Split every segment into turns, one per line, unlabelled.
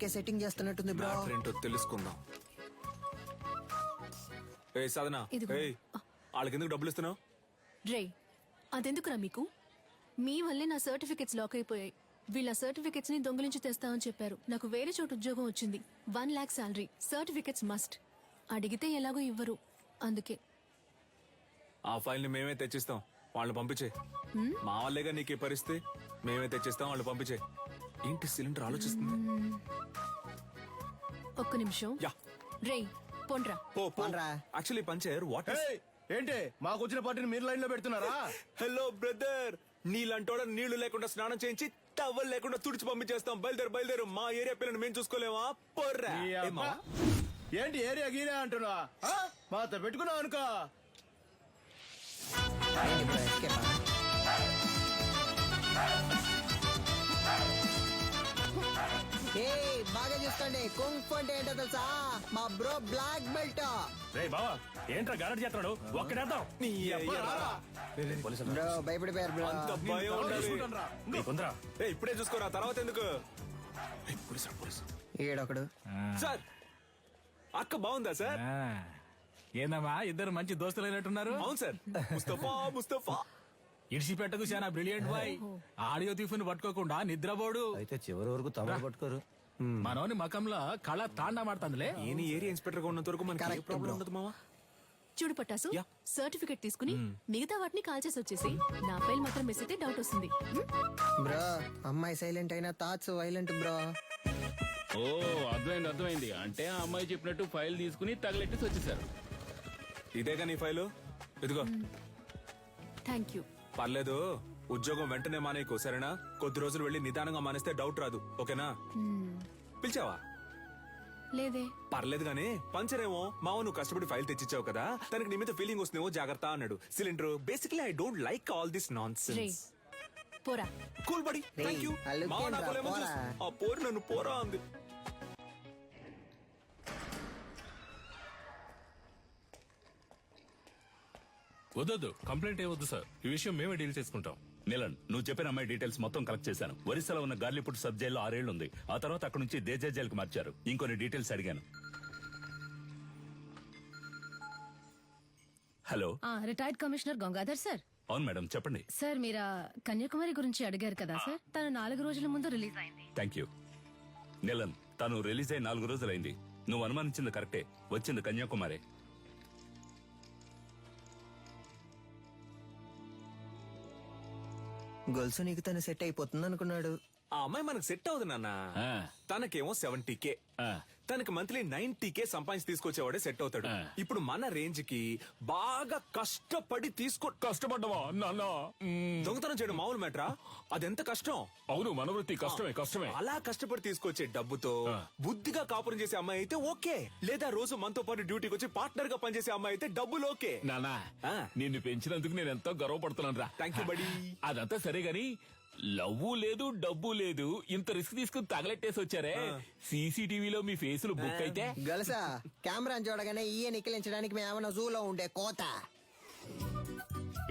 కే setting చేస్తున్నట్టుంది bro.
Matter ఏంటో తెలుసుకుందాం. ఏ సాధన,
ఇదిగో.
ఏయ్ వాళ్ళకి ఎందుకు డబ్బులు ఇస్తున్నావు?
రే అదెందుకురా మీకు? మీ వల్లే నా సర్టిఫికెట్స్ లాక్ అయిపోయాయి. వీళ్ళ సర్టిఫికెట్స్ ని దొంగిలించి తెస్తామని చెప్పారు. నాకు వేరే చోటు ఉద్యోగం వచ్చింది. 1 lakh శాలరీ. Certificates must. అడిగితే ఎలాగో ఇవ్వరు. అందుకే
ఆ ఫైల్ ని మేమే తెచ్చిస్తాం, వాళ్ళని పంపించే. మా వాళ్ళేగా నీకు ఈ పరిస్థితి. మేమే తెచ్చిస్తాం, వాళ్ళు పంపించే. ఏంటి సిలిండర్ ఆలోచిస్తుంది?
ఒక్క నిమిషం.
యా
రే పొండ్రా.
పోన్రా.
యాక్చువల్లీ పంచర్ వాట్
ఏంటి మాకు వచ్చిన పార్టీని మీరు లైన్ లో పెడుతున్నారా?
హలో బ్రదర్, నీళ్ళంటోడ నీళ్లు లేకుండా స్నానం చేయించి టవల్ లేకుండా తుడిచి పంపించేస్తాం. బయలుదేరు. మా ఏరియా పిల్లని మేము చూసుకోలేమా? పొర్రా.
ఈ అబ్బా. ఏంటి ఏరియా గీరియా అంటున్నా? మాతో పెట్టుకున్నావు అనుకో.
ఏంటి బ్రో, escape ఆ? ఏయ్, బాగా చూసుకోండి. కుంగ్ అంటే ఏంటో తెలుసా? మా బ్రో బ్లాక్ బెల్ట్.
రే బావా, ఏంట్రా గారడి చేస్తున్నాడు? ఒక్కడేద్దాం.
నీ అయ్యా.
బ్రో భయపడిపోయారు బ్రో.
అంత భయం ఉండాలి.
నీకుందరా?
ఏయ్, ఇప్పుడే చూసుకోరా, తర్వాత ఎందుకు? ఏయ్, పోలీసు.
ఈడొకడు.
సార్, అక్క బాగుందా సార్?
ఏందమ్మా ఇద్దరు మంచి దోస్తులైనట్టున్నారు.
అవును సార్. ముస్తఫా
ఇడిచిపెట్టకు చాలా బ్రిలియంట్ బాయ్. ఆడియో తీఫుని పట్టుకోకుండా నిద్రపోడు.
అయితే చివరి వరకు తమరు పట్టుకోరు.
మనోని మకంలో కళ తాండా మాడుతుందిలే.
ఏని ఏరియా ఇన్స్పెక్టర్ గా ఉన్నంత వరకు మనకి ఏ
Correct,
ప్రాబ్లం
bro.
ఉండదు మావా.
చూడు పట్టాసు,
యా.
సర్టిఫికెట్ తీసుకుని మిగతా వాటిని కాల్ చేసి వచ్చేసి నా ఫైల్ మాత్రం మిస్ అయితే డౌట్ వస్తుంది.
బ్రో అమ్మాయి సైలెంట్ అయినా థాట్స్ వైలెంట్ బ్రో.
ఓ అర్థమైంది. అంటే ఆ అమ్మాయి చెప్పినట్టు ఫైల్ తీసుకుని తగలెట్టేసి వచ్చేసారు.
ఇదేగా నీ ఫైలు, ఇదిగో.
Thank you.
పర్లేదు, ఉద్యోగం వెంటనే మానేయకు, సరేనా? కొద్ది రోజులు వెళ్ళి నిదానంగా మానేస్తే డౌట్ రాదు, ఓకేనా? పిలిచావా?
లేదే.
పర్లేదు గానీ పంచర్ ఏమో మావ, నువ్వు కష్టపడి ఫైల్ తెచ్చిచ్చావు కదా, తనకి నీ మీద ఫీలింగ్ వస్తుందేమో, జాగ్రత్త అన్నాడు. Cylinder basically I don't like all this non
ray
sense.
పోరా.
కూల్ బడి,
రేయ్,
థ్యాంక్ యూ.
ఆ look
మావ
ఏంట్రా,
నాకు లెమన్
పోరా.
జ్యూస్. ఆ పోరు నన్ను పోరా అంది.
వద్దొద్దు, కంప్లైంట్ ఏవద్దు సార్. ఈ విషయం మేమే డీల్ చేసుకుంటాం.
నీలన్, నువ్వు చెప్పిన అమ్మాయి డీటెయిల్స్ మొత్తం కలెక్ట్ చేశాను. ఒరిస్సాలో ఉన్న గార్లీపుట్ సబ్ జైల్లో 6 ఏళ్లు ఉంది. ఆ తర్వాత అక్కడ నుంచి దేజా జైలుకి మార్చారు. ఇంకొన్ని డీటెయిల్స్ అడిగాను. Hello,
retired commissioner Gangadhar sir.
అవును మేడం, చెప్పండి.
సార్ మీరు కన్యాకుమారి గురించి అడిగారు కదా సార్, తను 4 రోజుల ముందు రిలీజ్ అయింది.
Thank you. నీలన్, తను రిలీజ్ అయి 4 రోజులైంది. నువ్వు అనుమానించింది కరెక్టే, వచ్చింది కన్యాకుమారి.
గొలుసు నీకు తను సెట్ అయిపోతుంది అనుకున్నాడు.
ఆ అమ్మాయి మనకు సెట్ అవుతుంది నాన్న.
ఆ.
తనకేమో 70K,
ఆ.
తనకి మంత్లీ 90K సంపాదించి తీసుకొచ్చేవాడే సెట్ అవుతాడు.
ఆ.
ఇప్పుడు మన రేంజ్ కి బాగా కష్టపడి
కష్టపడ్డవా నాన్న?
దొంగతనం చేయడం మామూలు మ్యాటరా? అదెంత కష్టం.
అవును, మనవృత్తి కష్టమే.
అలా కష్టపడి తీసుకొచ్చే డబ్బుతో బుద్ధిగా కాపురం చేసే అమ్మాయి అయితే ఓకే, లేదా రోజు మనతో పాటు డ్యూటీకి వచ్చి పార్ట్నర్ గా పనిచేసే అమ్మాయి అయితే డబ్బులు ఓకే.
నానా,
ఆ.
నిన్ను పెంచినందుకు నేను ఎంతో గర్వపడుతున్నాను రా.
Thank you, buddy.
అదంతా సరే గాని లవ్వు లేదు, డబ్బు లేదు, ఇంత రిస్క్ తీసుకుని తగలెట్టేసి వచ్చారే. సీసీటీవీలో మీ ఫేసులు బుక్ అయితే
గొలుసా కెమెరాని చూడగానే ఈయ నిక్కిలించడానికి మేమన్నా జూలో ఉండే కోత.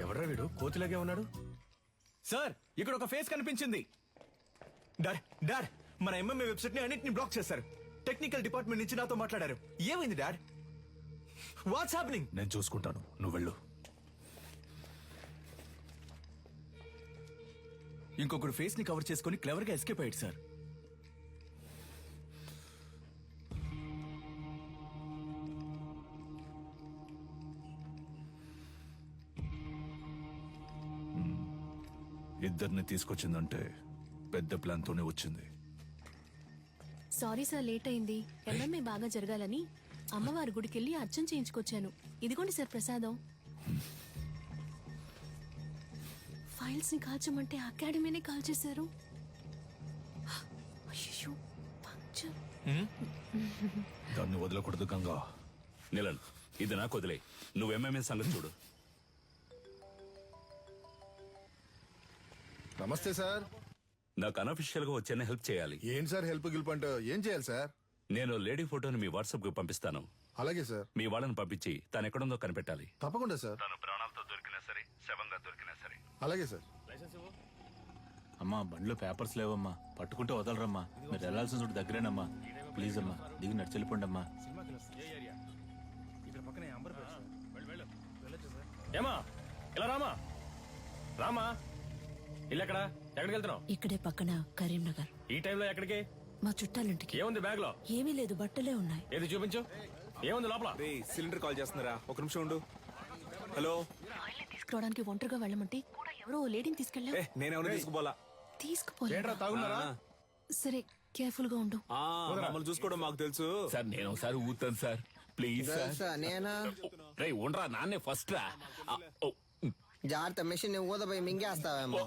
ఎవడ్రా వీడు కోతిలాగే ఉన్నాడు? సార్, ఇక్కడ ఒక ఫేస్ కనిపించింది. డాడ్, మన ఎంఎంఏ వెబ్సైట్ ని అన్నిటిని బ్లాక్ చేశారు. టెక్నికల్ డిపార్ట్మెంట్ నుంచి నాతో మాట్లాడారు. ఏమైంది డాడ్? What's happening?
నేను చూసుకుంటాను, నువ్వు వెళ్ళు.
ఇంకొకరు ఫేస్ ని కవర్ చేసుకుని క్లవర్ గా ఎస్కేప్ అయ్యాడు సార్.
ఇద్దరిని తీసుకొచ్చిందంటే పెద్ద ప్లాన్ తోనే వచ్చింది.
సారీ సార్, లేట్ అయింది. ఎల్ఎంఏ బాగా జరగాలని అమ్మవారి గుడికెళ్ళి అర్చన చేయించుకొచ్చాను. ఇదిగోండి సార్ ప్రసాదం. ఫైల్స్ ని కాల్చమంటే అకాడమీనే కాల్ చేశారు. అయ్యో, పంక్చర్.
దాన్ని వదలకూడదు గంగా.
నీలన్, ఇది నాకు వదిలే. నువ్వు ఎంఎంఏ సంగతి చూడు.
నమస్తే సార్.
నాకు అనఫిషియల్ గా వచ్చేనే హెల్ప్ చేయాలి.
ఏం సార్ హెల్ప్ గిల్ప్ అంటే ఏం చేయాలి సార్?
నేను లేడీ ఫోటోని మీ వాట్సాప్ కు పంపిస్తాను.
అలాగే సార్.
మీ వాళ్ళని పంపించి తను ఎక్కడుందో కనిపెట్టాలి.
తప్పకుండా సార్.
తను ప్రాణాలతో దొరికినా సరే, శవంగా దొరికినా సరే.
అలాగే సార్.
అమ్మా బండ్లో పేపర్స్ లేవమ్మా, పట్టుకుంటే వదలరమ్మా. మీరు వెళ్ళాల్సిన చోటు దగ్గరేనమ్మా. ప్లీజ్ అమ్మా దిగి నడిచి వెళ్ళిపోండి అమ్మా.
ఏమా ఇలా రామా రామా ఇల్లు ఎక్కడా ఎక్కడికి వెళ్తున్నావు?
ఇక్కడే పక్కన కరీంనగర్.
ఈ టైంలో ఎక్కడికి?
మా చుట్టాలింటికి.
ఏముంది బ్యాగ్ లో?
ఏమీ లేదు, బట్టలే ఉన్నాయి.
ఏది చూపించు. ఏముంది లోపల?
రే సిలిండర్ కాల్ చేస్తున్నారా, ఒక నిమిషం ఉండు. హలో.
తీసుకురావడానికి ఒంటరిగా వెళ్ళమంటే కూడా ఎవరో లేడీని తీసుకెళ్ళా.
నేనేమన్నా తీసుకుపోలా.
తీసుకుపోలే.
తాగున్నారా?
సరే కేర్ఫుల్ గా ఉండు.
మమ్మల్ని చూసుకోవడం మాకు తెలుసు.
సార్ నేను ఒకసారి ఊతాను సార్, ప్లీజ్ సార్.
తెలుసా నేనా?
రే ఉండరా, నాన్నే ఫస్ట్ రా.
జాగ్రత్త, మిషన్ ఊదపోయి మింగేస్తావేమో.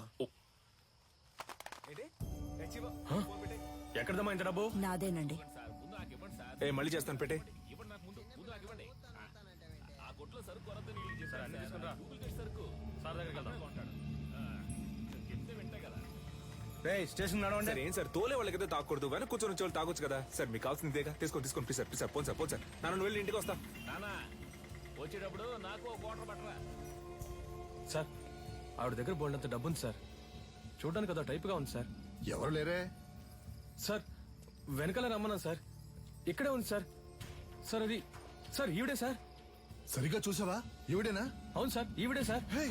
ఎక్కడదమ్మా ఇంత డబ్బు?
నాదేనండి.
మళ్ళీ చేస్తాను, పెట్టే.
స్టేషన్ నడవండి.
సార్ ఏం సార్, తోలే వాళ్ళకైతే తాగకూడదు, వెనక కూర్చొని వచ్చే వాళ్ళు తాగొచ్చు కదా సార్. మీకు కావాల్సింది ఇదేగా, తీసుకోండి తీసుకోండి please sir, please sir. Phone sir, phone sir. నన్ను వెళ్ళి ఇంటికి వస్తా.
నానా వచ్చేటప్పుడు నాకు ఒక వాటర్ పట్టరా.
సార్ ఆవిడ దగ్గర బోల్డంత డబ్బు ఉంది సార్. చూడడానికి అదో టైప్ గా ఉంది సార్.
ఎవరు లేరే?
సార్ వెనకాల రమ్మన్నా సార్. ఇక్కడే ఉంది సార్. సార్ అది సార్ ఈవిడే సార్.
సరిగ్గా చూసావా? ఈవిడేనా?
అవును సార్ ఈవిడే సార్.
హే,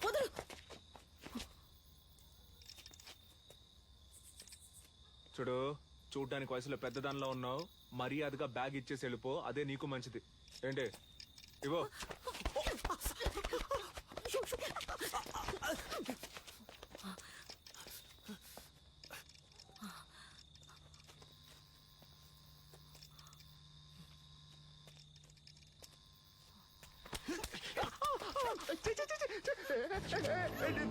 వదలు.
చూడు, చూడ్డానికి వయసులో పెద్దదానిలో ఉన్నావు, మర్యాదగా బ్యాగ్ ఇచ్చేసి వెళ్ళిపో, అదే నీకు మంచిది. ఏంటి ఇవో.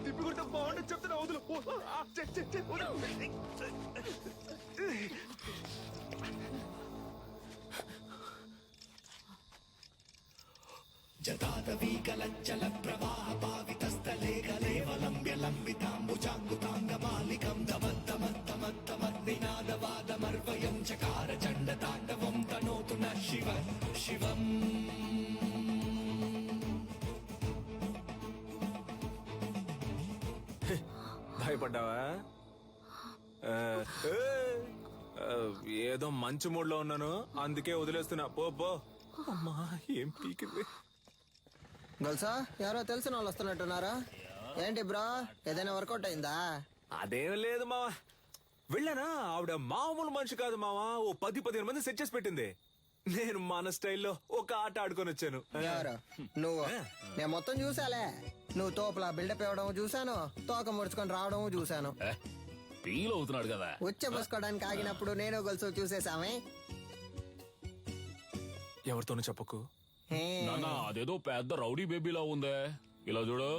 తిప్పికుంటే బాగుండదు చెప్తున్నా, వదులు. భయపడ్డావా? ఏదో మంచి మూడ్ లో ఉన్నాను, అందుకే వదిలేస్తున్నా. పో పో. అమ్మా ఏం పీకింది.
గొలుసా, ఎవరో తెలిసిన వాళ్ళు వస్తున్నట్టున్నారా? ఏంటి బ్రో, ఏదైనా వర్కౌట్ అయిందా?
అదేం లేదు మావా, వెళ్ళానా. ఆవిడ మామూలు మనిషి కాదు మావా, ఓ 10-15 మంది సెట్ చేసి పెట్టింది. నేను మన స్టైల్లో ఒక ఆట ఆడుకొని వచ్చాను.
ఎవరు నువ్వు? నేను మొత్తం చూసాలే. నువ్వు తోపులా బిల్డప్ ఇవ్వడం చూసాను, తోక ముడుచుకొని రావడం చూసాను.
ఫీల్ అవుతున్నాడు కదా.
ఉచ్చ పోసుకోవడానికి ఆగినప్పుడు నేను గొలుసు చూసేసామే.
ఎవరితోనూ చెప్పకు.
నానా అదేదో పెద్ద రౌడీ బేబీలా ఉందే. ఇలా చూడు,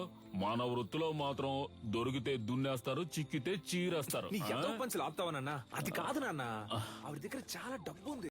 మన వృత్తిలో మాత్రం దొరికితే దున్నేస్తారు, చిక్కితే చీరేస్తారు.
నీ ఎంతో పంచులు ఆపుతావా నాన్న? అది కాదు నాన్న, ఆవిడ దగ్గర చాలా డబ్బు ఉంది.